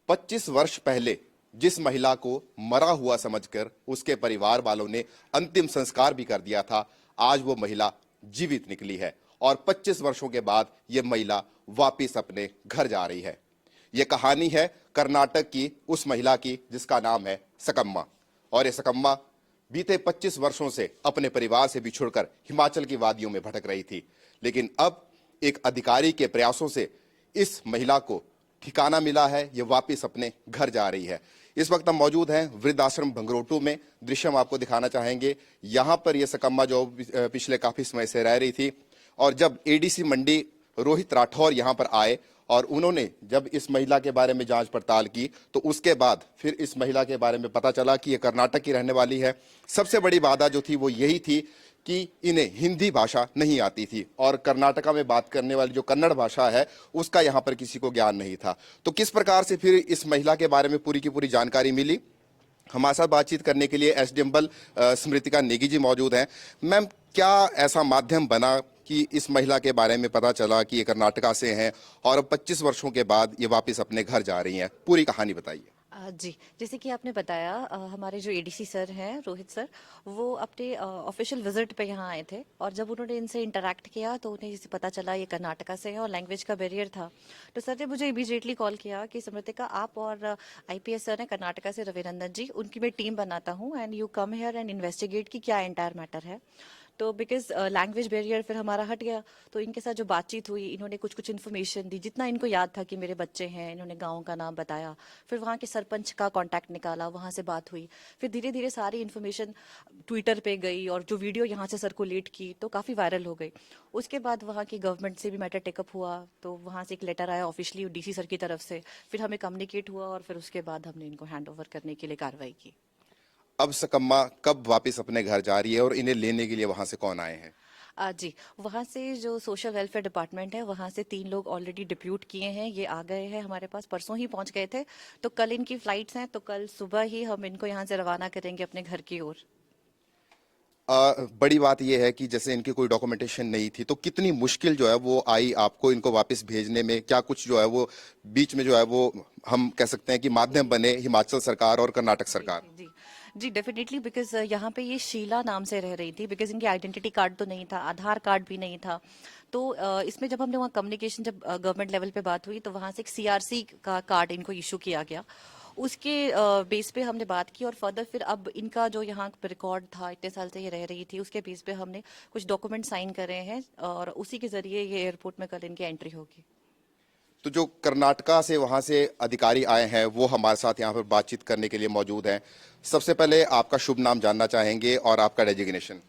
25 वर्ष पहले जिस महिला को मरा हुआ समझकर उसके परिवार वालों ने अंतिम संस्कार भी कर दिया था, आज वो महिला जीवित निकली है और 25 वर्षों के बाद ये महिला वापस अपने घर जा रही है। ये कहानी है कर्नाटक की उस महिला की जिसका नाम है सकम्मा। और ये सकम्मा बीते 25 वर्षों से अपने परिवार से बिछुड़कर हिमाचल की वादियों में भटक रही थी, लेकिन अब एक अधिकारी के प्रयासों से इस महिला को ठिकाना मिला है। ये वापस अपने घर जा रही है। इस वक्त हम मौजूद हैं वृद्धाश्रम भंगरोटू में। दृश्य हम आपको दिखाना चाहेंगे। यहां पर यह सकम्मा जो पिछले काफी समय से रह रही थी, और जब एडीसी मंडी रोहित राठौर यहां पर आए और उन्होंने जब इस महिला के बारे में जांच पड़ताल की, तो उसके बाद फिर इस महिला के बारे में पता चला कि यह कर्नाटक की रहने वाली है। सबसे बड़ी बाधा जो थी वो यही थी कि इन्हें हिंदी भाषा नहीं आती थी और कर्नाटका में बात करने वाली जो कन्नड़ भाषा है उसका यहाँ पर किसी को ज्ञान नहीं था। तो किस प्रकार से फिर इस महिला के बारे में पूरी की पूरी जानकारी मिली, हमारे साथ बातचीत करने के लिए एसडीएम बल स्मृतिका नेगी जी मौजूद हैं। मैम, क्या ऐसा माध्यम बना कि इस महिला के बारे में पता चला कि ये कर्नाटका से हैं और अब 25 वर्षों के बाद ये वापस अपने घर जा रही हैं? पूरी कहानी बताइए। जी, जैसे कि आपने बताया, हमारे जो एडीसी सर हैं रोहित सर, वो अपने ऑफिशियल विजिट पे यहाँ आए थे और जब उन्होंने इनसे इंटरैक्ट किया तो उन्हें जैसे पता चला ये कर्नाटका से है और लैंग्वेज का बैरियर था, तो सर ने मुझे इमीडिएटली कॉल किया कि स्मृतिका, आप और आईपीएस सर हैं कर्नाटका से रविनंदन जी, उनकी मैं टीम बनाता हूँ and you come here and investigate कि क्या एंटायर मैटर है। तो बिकॉज लैंग्वेज बैरियर फिर हमारा हट गया, तो इनके साथ जो बातचीत हुई, इन्होंने कुछ कुछ इन्फॉर्मेशन दी जितना इनको याद था कि मेरे बच्चे हैं। इन्होंने गांव का नाम बताया, फिर वहाँ के सरपंच का कांटेक्ट निकाला, वहाँ से बात हुई, फिर धीरे धीरे सारी इन्फॉर्मेशन ट्विटर पे गई और जो वीडियो यहाँ से सर्कुलेट की तो काफ़ी वायरल हो गई। उसके बाद वहाँ की गवर्नमेंट से भी मैटर टेकअप हुआ, तो वहाँ से एक लेटर आया ऑफिशियली डीसी सर की तरफ से, फिर हमें कम्युनिकेट हुआ और फिर उसके बाद हमने इनको हैंड ओवर करने के लिए कार्रवाई की। अब सकम्मा कब वापस अपने घर जा रही है और इन्हें लेने के लिए वहां से कौन आए हैं? जी, वहाँ से जो सोशल वेलफेयर डिपार्टमेंट है वहाँ से 3 लोग ऑलरेडी डिप्यूट किए हैं, ये आ गए हैं हमारे पास, परसों ही पहुँच गए थे। तो कल इनकी फ्लाइट्स हैं, तो कल सुबह ही हम इनको यहाँ से रवाना करेंगे अपने घर की ओर। बड़ी बात यह है कि जैसे इनकी कोई डॉक्यूमेंटेशन नहीं थी, तो कितनी मुश्किल जो है वो आई आपको इनको वापस भेजने में? क्या कुछ जो है वो बीच में जो है वो हम कह सकते हैं कि माध्यम बने हिमाचल सरकार और कर्नाटक सरकार? जी जी, डेफिनेटली, बिकॉज यहाँ पे ये शीला नाम से रह रही थी, बिकॉज इनकी आइडेंटिटी कार्ड तो नहीं था, आधार कार्ड भी नहीं था। तो इसमें जब हमने वहाँ कम्युनिकेशन, जब गवर्नमेंट लेवल पे बात हुई, तो वहाँ से एक सीआरसी का कार्ड इनको इशू किया गया। उसके बेस पे हमने बात की और फर्दर फिर अब इनका जो यहाँ पे रिकॉर्ड था, इतने साल से ये रह रही थी, उसके बेस पे हमने कुछ डॉक्यूमेंट साइन करे हैं और उसी के जरिए ये एयरपोर्ट में कल इनकी एंट्री होगी। तो जो कर्नाटका से वहां से अधिकारी आए हैं वो हमारे साथ यहाँ पर बातचीत करने के लिए मौजूद हैं। सबसे पहले आपका शुभ नाम जानना चाहेंगे और आपका डेजिग्नेशन।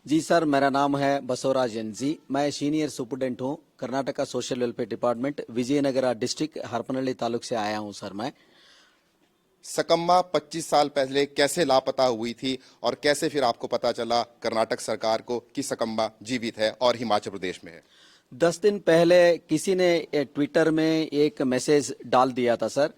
जी सर, मेरा नाम है बसवराज एन जी, मैं सीनियर सुपरडेंट हूँ Karnataka social welfare department, Vijayanagara district, Harapanahalli taluk से आया हूँ सर मैं। सकम्मा 25 साल पहले कैसे लापता हुई थी और कैसे फिर आपको पता चला कर्नाटक सरकार को कि सकम्मा जीवित है और हिमाचल प्रदेश में है? 10 दिन पहले किसी ने ट्विटर में एक मैसेज डाल दिया था सर।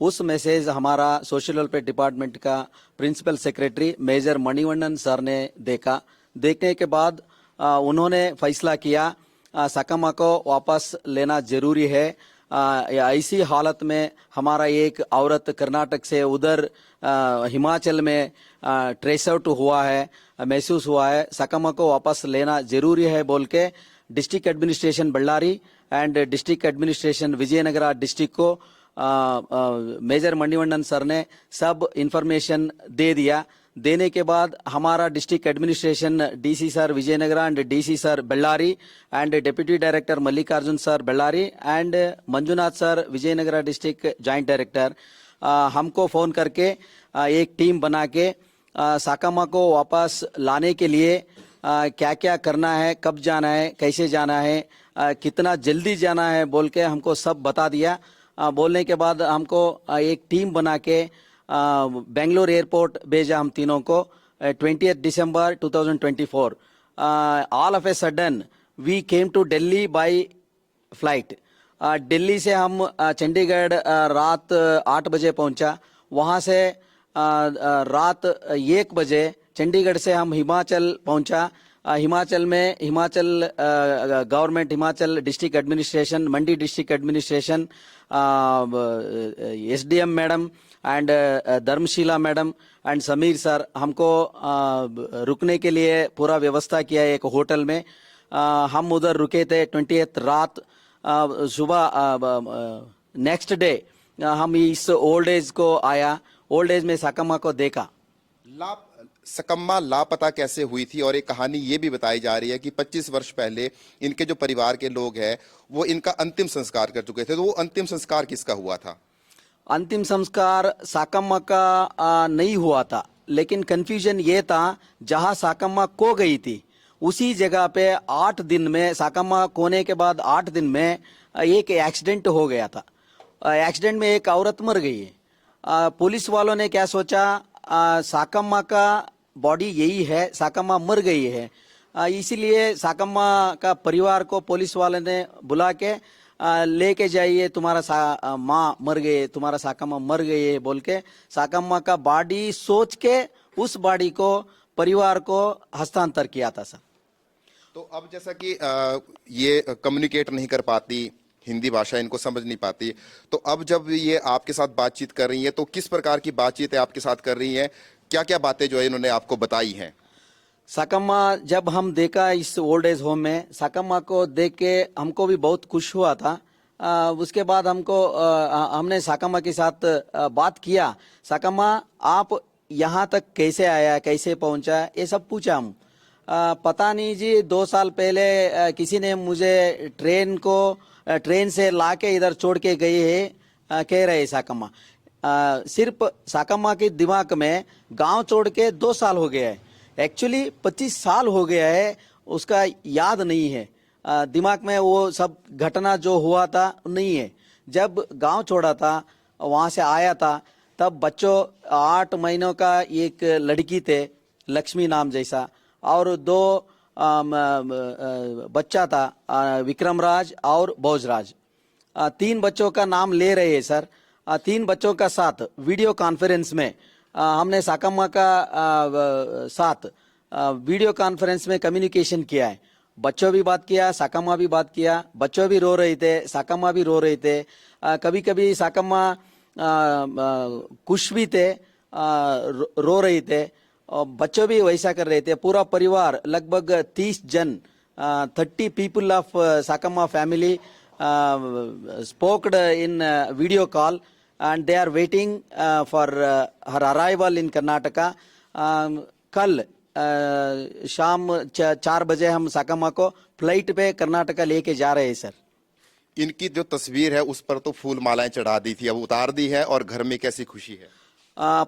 उस मैसेज हमारा सोशल वेलफेयर डिपार्टमेंट का principal secretary major Manivannan sir ने देखा। देखने के बाद उन्होंने फैसला किया सकम्मा को वापस लेना जरूरी है। ऐसी हालत में हमारा एक औरत कर्नाटक से उधर हिमाचल में ट्रेस आउट हुआ है, महसूस हुआ है, सकम्मा को वापस लेना जरूरी है बोल के district administration Ballari and district administration Vijayanagara district को मेजर मणिवण्णन सर ने सब इंफॉर्मेशन दे दिया। देने के बाद हमारा district administration DC sir Vijayanagara and DC sir Ballari and deputy director Mallikarjun sir Ballari and Manjunath sir Vijayanagara district joint director हमको फोन करके एक टीम बना के सकम्मा को वापस लाने के लिए क्या क्या करना है, कब जाना है, कैसे जाना है, कितना जल्दी जाना है बोल के हमको सब बता दिया। बोलने के बाद हमको एक टीम बना के बेंगलोर एयरपोर्ट भेजा हम तीनों को 20 दिसंबर 2024। All of a sudden we came to Delhi by flight. Delhi से हम चंडीगढ़ रात 8 बजे पहुंचा। वहां से रात 1 बजे चंडीगढ़ से हम हिमाचल पहुंचा। हिमाचल में Himachal government, Himachal district administration, Mandi district administration, SDM madam and Dharamshila madam and Sameer sir हमको रुकने के लिए पूरा व्यवस्था किया है एक होटल में। हम उधर रुके थे 20th रात। सुबह नेक्स्ट डे हम इस ओल्ड एज को आया, ओल्ड एज में साकम्मा को देखा। सकम्मा लापता कैसे हुई थी? और एक कहानी ये भी बताई जा रही है कि 25 वर्ष पहले इनके जो परिवार के लोग हैं वो इनका अंतिम संस्कार कर चुके थे, तो वो अंतिम संस्कार किसका हुआ था? अंतिम संस्कार साकम्मा का नहीं हुआ था, लेकिन कंफ्यूजन ये था जहां साकम्मा खो गई थी उसी जगह पे 8 दिन में, साकम्मा खोने के बाद 8 दिन में एक एक्सीडेंट हो गया था। एक्सीडेंट में एक औरत मर गई है। पुलिस वालों ने क्या सोचा, साकम्मा का बॉडी यही है, साकम्मा मर गई है, इसीलिए साकम्मा का परिवार को पुलिस वाले ने बुला के लेके जाइए, तुम्हारा माँ मर गई, तुम्हारा साकम्मा मर गई है बोल के साकम्मा का बॉडी सोच के उस बॉडी को परिवार को हस्तांतर किया था सर। तो अब जैसा कि ये कम्युनिकेट नहीं कर पाती, हिंदी भाषा इनको समझ नहीं पाती, तो अब जब ये आपके साथ बातचीत कर रही है तो किस प्रकार की बातचीत है आपके साथ कर रही है? क्या क्या बातें जो है इन्होंने आपको बताई हैं? साकम्मा जब हम देखा इस ओल्ड एज होम में, साकम्मा को देख के हमको भी बहुत खुश हुआ था। उसके बाद हमने साकम्मा के साथ बात किया। साकम्मा आप यहाँ तक कैसे आया, कैसे पहुंचा, ये सब पूछा हम। पता नहीं जी, 2 साल पहले किसी ने मुझे ट्रेन से लाके इधर छोड़ के गए है, कह रहे साकम्मा। सिर्फ साकम्मा के दिमाग में गांव छोड़ के 2 साल हो गया है, एक्चुअली 25 साल हो गया है, उसका याद नहीं है। दिमाग में वो सब घटना जो हुआ था नहीं है। जब गांव छोड़ा था, वहां से आया था, तब बच्चों 8 महीनों का एक लड़की थे लक्ष्मी नाम जैसा, और 2 बच्चा था विक्रम राज और भोजराज। 3 बच्चों का नाम ले रहे हैं सर। 3 बच्चों का साथ वीडियो कॉन्फ्रेंस में हमने साकम्मा का साथ वीडियो कॉन्फ्रेंस में कम्युनिकेशन किया है। बच्चों भी बात किया, साकम्मा भी बात किया। बच्चों भी रो रहे थे, साकम्मा भी रो रहे थे। कभी कभी साकम्मा खुश भी थे, रो रहे थे, और बच्चों भी वैसा कर रहे थे। पूरा परिवार लगभग 30 जन, 30 people of Sakamma family spoked in video call and they are waiting for her arrival in Karnataka. कल शाम 4 बजे हम साकम्मा को फ्लाइट पे कर्नाटका लेके जा रहे हैं सर। इनकी जो तस्वीर है उस पर तो फूल मालाएं चढ़ा दी थी, अब उतार दी है, और घर में कैसी खुशी है?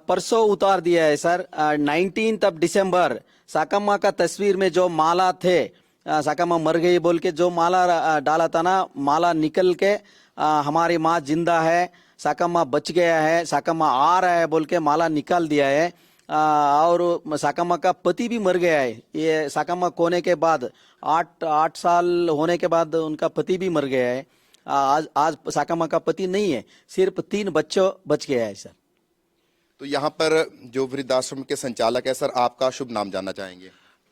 परसों उतार दिया है सर। 19 दिसंबर साकम्मा का तस्वीर में जो माला थे, साकम्मा मर गई बोल के जो माला डाला था ना, माला निकल के हमारी माँ जिंदा है, साकम्मा बच गया है, साकम्मा आ रहा है बोल के माला निकाल दिया है। और साकम्मा का पति भी मर गया है। ये साकम्मा खोने के बाद 8 साल होने के बाद उनका पति भी मर गया है। आज साकम्मा का पति नहीं है, सिर्फ 3 बच्चों बच गया है सर। तो यहाँ पर जो वृद्धाश्रम के संचालक है सर, आपका शुभ नाम जानना चाहेंगे?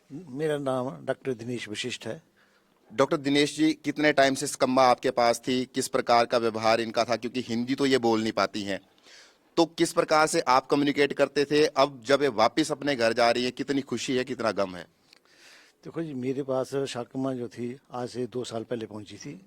मेरा नाम डॉक्टर दिनेश वशिष्ठ है। डॉक्टर दिनेश जी, कितने टाइम से सकम्मा आपके पास थी? किस प्रकार का व्यवहार इनका था? क्योंकि हिंदी तो ये बोल नहीं पाती हैं, तो किस प्रकार से आप कम्युनिकेट करते थे? अब जब ये वापस अपने घर जा रही है, कितनी खुशी है, कितना गम है? देखो जी, मेरे पास साकम्मा जो थी आज से 2 साल पहले पहुंची थी।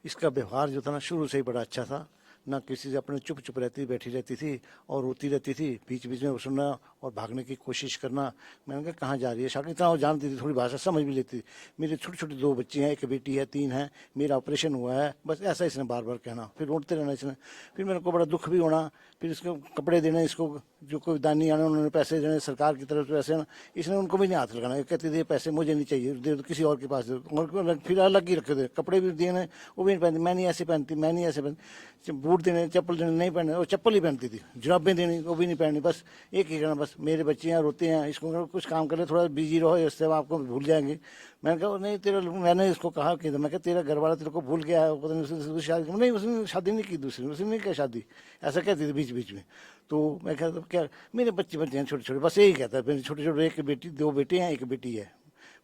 इसका व्यवहार जो था ना, शुरू से ही बड़ा अच्छा था। ना किसी से अपने चुप रहती, बैठी रहती थी और रोती रहती थी, बीच बीच में सुनना और भागने की कोशिश करना। मैंने कहा कहाँ जा रही है शाकिर, इतना वो जानती थी, थोड़ी भाषा समझ भी लेती थी। मेरे छोटी छोटी 2 बच्ची हैं, एक बेटी है, 3 है, मेरा ऑपरेशन हुआ है, बस ऐसा इसने बार बार कहना, फिर रोते रहना इसने। फिर मेरे को बड़ा दुख भी होना, फिर इसको कपड़े देने, इसको जो कोई दानी आने उन्होंने पैसे देने सरकार की तरफ से, ऐसे ना इसने उनको भी नहीं हाथ लगाना। कहती थी पैसे मुझे नहीं चाहिए, दे दो किसी और के पास दे दो, और फिर अलग ही रखे थे। कपड़े भी देने वो भी नहीं पहनती, मैं नहीं ऐसे पहनती, मैं नहीं ऐसे पहनती। बूट देने, चप्पल देने नहीं पहनने, वो चप्पल ही पहनती थी। जुराबें देनी वो भी नहीं पहननी, बस एक ही करना, बस मेरे बच्चे हैं रोते हैं, इसको कुछ काम कर ले, थोड़ा बिजी रहो, इससे आपको भूल जाएंगे। मैंने कहा नहीं तेरा, मैंने इसको कहा कि मैं कहा तेरा घर वाला तेरे को भूल गया है, पता नहीं उसने शादी नहीं, उसने शादी नहीं की, दूसरी उसने नहीं किया शादी, ऐसा कहती थी बीच बीच में। तो मैं कहता क्या, मेरे बच्चे हैं छोटे छोटे, बस यही कहता है। मेरे छोटे छोटे, एक बेटी 2 बेटे हैं, एक बेटी है,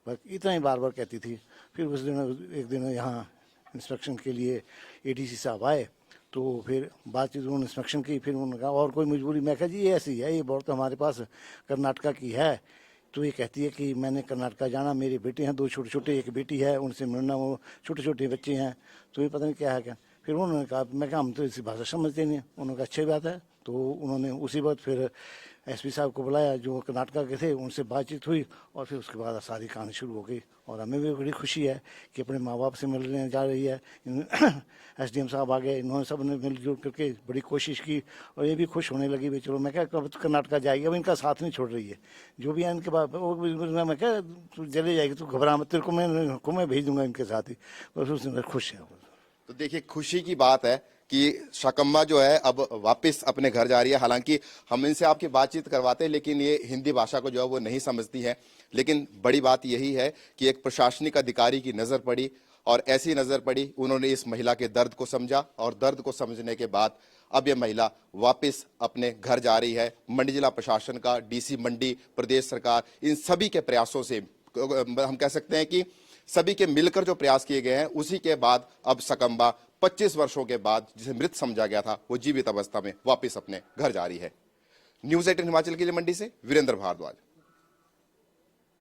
बस इतना ही बार बार कहती थी। फिर उस दिन एक दिन यहाँ इंस्पेक्शन के लिए एडीसी साहब आए, तो फिर बातचीत उन्होंने इंस्पेक्शन की। फिर उन्होंने कहा और कोई मजबूरी? मैं कहा जी ये ऐसी है, ये बोर्ड तो हमारे पास कर्नाटका की है, तो ये कहती है कि मैंने कर्नाटका जाना, मेरे बेटे हैं 2 छोटे छोटे, एक बेटी है, उनसे मिलना, वो छोटे छोटे बच्चे हैं, तो ये पता नहीं क्या है क्या। फिर उन्होंने कहा, मैं कहा हम तो इसी भाषा समझते नहीं। उन्होंने कहा अच्छी बात है। तो उन्होंने उसी वक्त फिर एसपी साहब को बुलाया जो कर्नाटका के थे, उनसे बातचीत हुई और फिर उसके बाद सारी कहानी शुरू हो गई। और हमें भी बड़ी खुशी है कि अपने माँ बाप से मिलने जा रही है। एसडीएम साहब आ गए, इन्होंने सब ने मिलजुल करके बड़ी कोशिश की और ये भी खुश होने लगी भी चलो। मैं क्या अब तो कर्नाटका जाएगी, अब इनका साथ नहीं छोड़ रही है, जो भी है इनके बाद मैं क्या तू चले जाएगी, तू घबरा मत, तेरे को मैं भेज दूंगा इनके साथ ही। बस उस दिन खुश है। तो देखिए खुशी की बात है कि शाकम्मा जो है अब वापस अपने घर जा रही है। हालांकि हम इनसे आपकी बातचीत करवाते हैं लेकिन ये हिंदी भाषा को जो है वो नहीं समझती है। लेकिन बड़ी बात यही है कि एक प्रशासनिक अधिकारी की नजर पड़ी और ऐसी नजर पड़ी, उन्होंने इस महिला के दर्द को समझा और दर्द को समझने के बाद अब ये महिला वापस अपने घर जा रही है। मंडी जिला प्रशासन का, डीसी मंडी, प्रदेश सरकार, इन सभी के प्रयासों से हम कह सकते हैं कि सभी के मिलकर जो प्रयास किए गए हैं, उसी के बाद अब शकम्बा 25 वर्षों के बाद जिसे मृत समझा गया था वो जीवित अवस्था में वापस अपने घर जा रही है। न्यूज़ 18 हिमाचल के लिए मंडी से वीरेंद्र भारद्वाज।